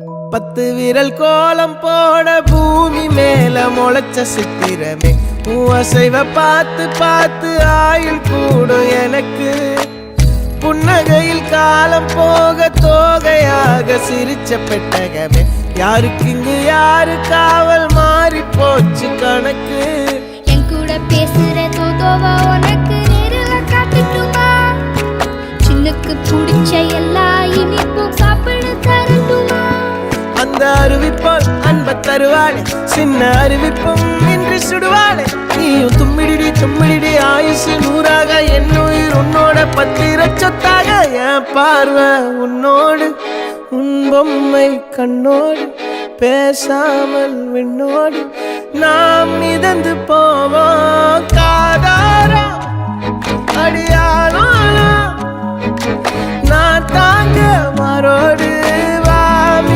10 விரல் கோலம் போட பூமி மேல முளைச்ச சித்திரமே அசைவ பார்த்து பார்த்து ஆயுள் கூடும் எனக்கு புன்னகையில் காலம் போக தோகையாக சிரிச்ச பெட்டகமே யாருக்கு இங்கு யாரு காவல் மாறி போச்சு கணக்கு என் கூட பேசுற தோதோவா உனக்கு நேரில் காட்டுட்டுமா சின்னுக்கு பிடிச்ச எல்லா இனிப்பும் சாப்பிட தரட்டுமா அந்த அறிவிப்பால் அன்ப தருவாளே சின்ன அறிவிப்பும் இன்று சுடுவாளே நீயும் தும்மிடி ஆயுசு 100ஆக என் உயிர் உன்னோட 10 சொத்தாக என் பார்வை உன்னோடு உன் பொம்மை கண்ணோடு பேசாமல் விண்ணோடு நாம் மிதந்து போவோம் காதாரா அடியானோ நான் தாங்க மாறோடு